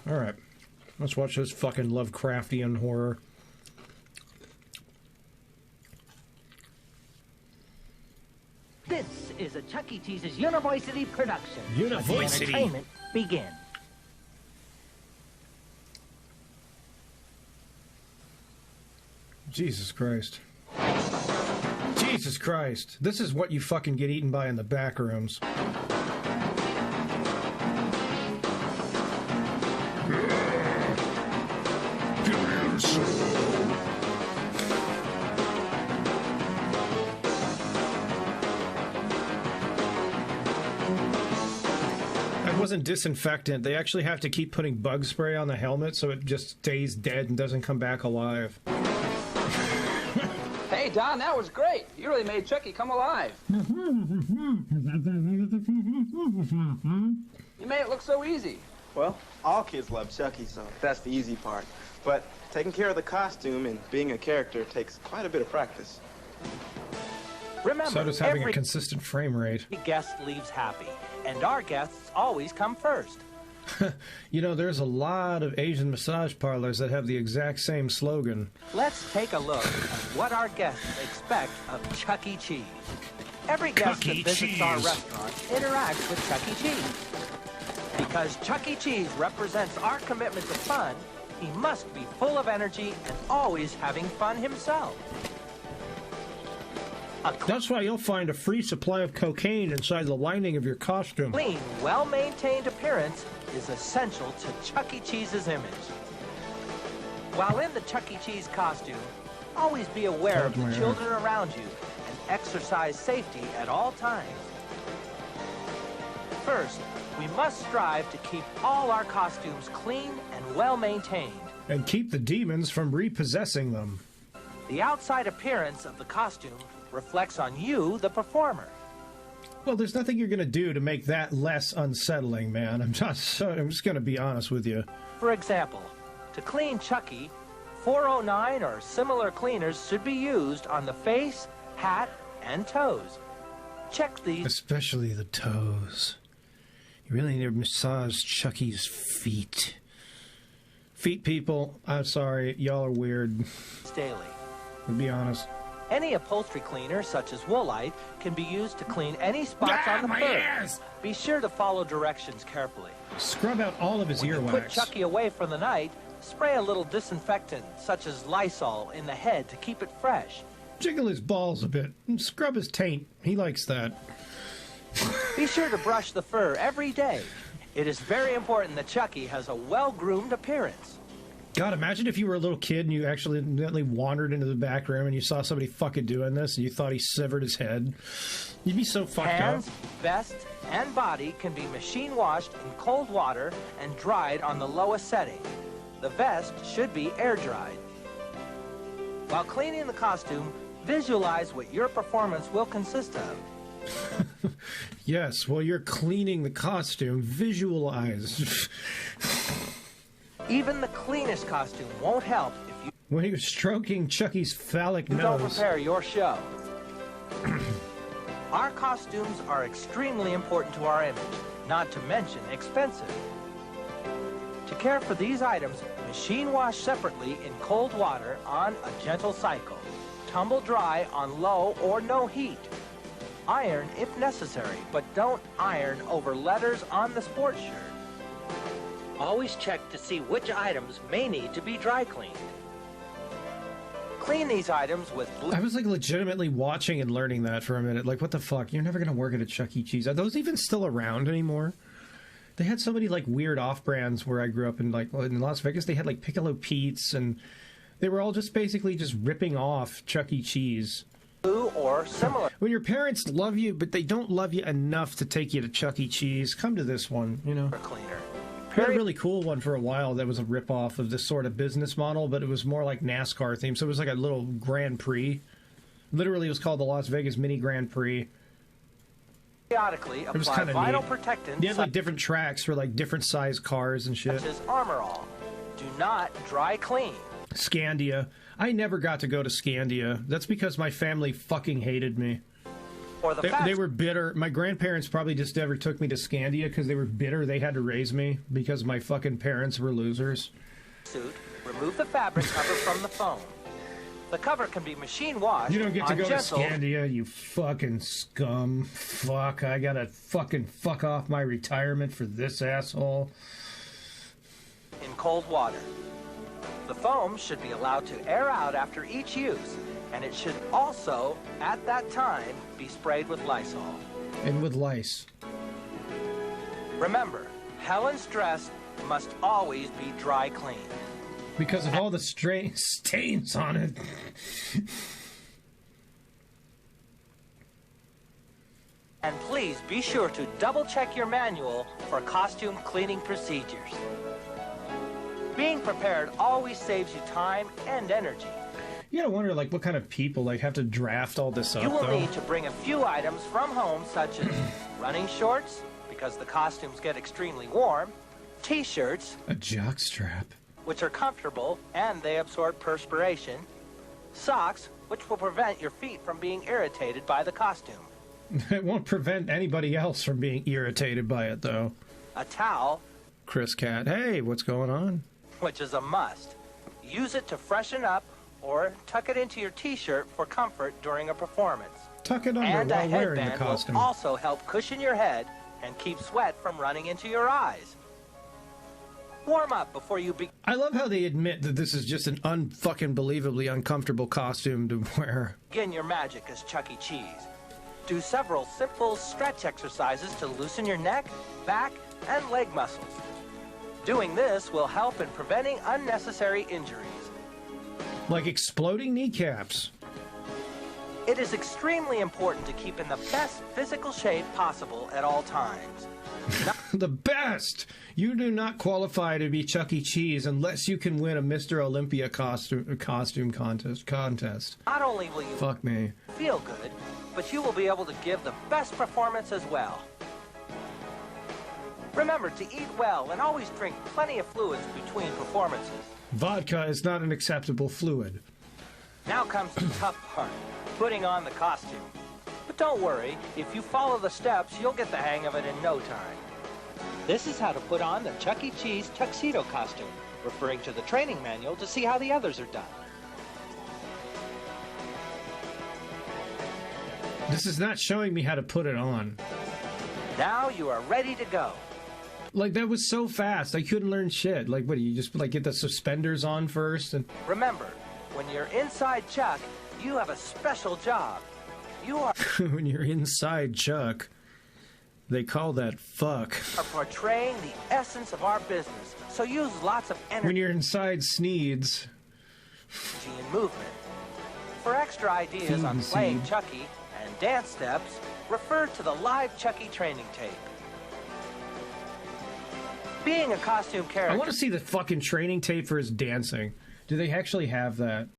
Alright. Let's watch this fucking Lovecraftian horror. This is a Chuck E. Cheese's University production. University. Let the entertainment begin. Jesus Christ. Jesus Christ. This is what you fucking get eaten by in the back rooms. That wasn't disinfectant. They actually have to keep putting bug spray on the helmet so it just stays dead and doesn't come back alive. Hey, Don, that was great. You really made Chucky come alive. You made it look so easy. Well, all kids love Chucky, so that's the easy part. But taking care of the costume and being a character takes quite a bit of practice. Remember, So does having a every consistent frame rate. guest leaves happy, and our guests always come first. You know, there's a lot of Asian massage parlors that have the exact same slogan. Let's take a look at what our guests expect of Chuck E. Cheese. Every guest that visits our restaurant interacts with Chuck E. Cheese. Because Chuck E. Cheese represents our commitment to fun, he must be full of energy and always having fun himself. That's why you'll find a free supply of cocaine inside the lining of your costume. Clean, well-maintained appearance is essential to Chuck E. Cheese's image. While in the Chuck E. Cheese costume, always be aware of the children around you and exercise safety at all times. First, we must strive to keep all our costumes clean and well-maintained. And keep the demons from repossessing them. The outside appearance of the costume reflects on you, the performer. Well, there's nothing you're going to do to make that less unsettling, man. I'm just going to be honest with you. For example, to clean Chucky, 409 or similar cleaners should be used on the face, hat, and toes. Check these. Especially the toes. You really need to massage Chucky's feet. Feet people, I'm sorry, y'all are weird. Daily. To be honest. Any upholstery cleaner, such as Woolite, can be used to clean any spots on the fur. Be sure to follow directions carefully. Scrub out all of his When you earwax. put Chucky away for the night, spray a little disinfectant, such as Lysol, in the head to keep it fresh. Jiggle his balls a bit and scrub his taint. He likes that. Be sure to brush the fur every day. It is very important that Chucky has a well-groomed appearance. God, imagine if you were a little kid and you accidentally wandered into the back room and you saw somebody fucking doing this and you thought he severed his head. You'd be so fucked Hands, up. vest, and body can be machine washed in cold water and dried on the lowest setting. The vest should be air dried. While cleaning the costume, visualize what your performance will consist of. Yes, while you're cleaning the costume, visualize. Even the cleanest costume won't help if you When he was stroking Chucky's phallic don't nose. prepare your show. Our costumes are extremely important to our image, not to mention expensive. To care for these items, machine wash separately in cold water on a gentle cycle. Tumble dry on low or no heat. Iron if necessary, but don't iron over letters on the sports shirt. Always check to see which items may need to be dry cleaned. Clean these items with blue. I was like legitimately watching and learning that for a minute. Like, what the fuck? You're never going to work at a Chuck E. Cheese. Are those even still around anymore? They had so many like weird off-brands where I grew up in, like in Las Vegas. They had like Piccolo Pete's, and they were all just basically just ripping off Chuck E. Cheese. Or similar. When your parents love you, but they don't love you enough to take you to Chuck E. Cheese, come to this one, you know. Cleaner. We had a really cool one for a while that was a rip-off of this sort of business model, but it was more like NASCAR themed, so it was like a little Grand Prix. Literally, it was called the Las Vegas Mini Grand Prix. Periodically It was apply kind of vinyl neat. protectant They had like different tracks for like different size cars and shit. such as Armor All. Do not dry clean. Scandia. I never got to go to Scandia. That's because my family fucking hated me. or the They were bitter. My grandparents probably just never took me to Scandia because they were bitter. They had to raise me because my fucking parents were losers. Suit, remove the fabric cover from the foam. The cover can be machine washed. You don't get to go gentle, to Scandia, you fucking scum. Fuck, I gotta fucking fuck off my retirement for this asshole. In cold water. The foam should be allowed to air out after each use, and it should also, at that time, be sprayed with Lysol. And with lice. Remember, Helen's dress must always be dry clean. Because of all the stains on it. And please be sure to double-check your manual for costume cleaning procedures. Being prepared always saves you time and energy. You gotta wonder, like, what kind of people, like, have to draft all this up, You will though. need to bring a few items from home, such as running shorts, because the costumes get extremely warm, T-shirts, A jockstrap. which are comfortable and they absorb perspiration, socks, which will prevent your feet from being irritated by the costume, It won't prevent anybody else from being irritated by it, though. a towel, Chris Cat, hey, what's going on? which is a must. Use it to freshen up or tuck it into your T-shirt for comfort during a performance. Tuck it under And a while wearing the headband costume. will also help cushion your head and keep sweat from running into your eyes. Warm up before you begin. I love how they admit that this is just an unfucking believably uncomfortable costume to wear. Begin your magic as Chuck E. Cheese. Do several simple stretch exercises to loosen your neck, back, and leg muscles. Doing this will help in preventing unnecessary injuries. Like exploding kneecaps. It is extremely important to keep in the best physical shape possible at all times. The best! You do not qualify to be Chuck E. Cheese unless you can win a Mr. Olympia costume contest. Not only will you Fuck me. feel good, but you will be able to give the best performance as well. Remember to eat well and always drink plenty of fluids between performances. Vodka is not an acceptable fluid. Now comes the tough part, putting on the costume. But don't worry, if you follow the steps, you'll get the hang of it in no time. This is how to put on the Chuck E. Cheese tuxedo costume, referring to the training manual to see how the others are done. This is not showing me how to put it on. Now you are ready to go. Like, that was so fast. I couldn't learn shit. Like, what, do you just, like, get the suspenders on first? And Remember, when you're inside Chuck, you have a special job. You are when you're inside Chuck, they call that fuck. portraying the essence of our business, so use lots of When energy you're inside Sneeds, and movement. For extra ideas on Feed playing seed. Chucky and dance steps, refer to the live Chucky training tape. Being a costume I character want to see the fucking training tape for his dancing. Do they actually have that?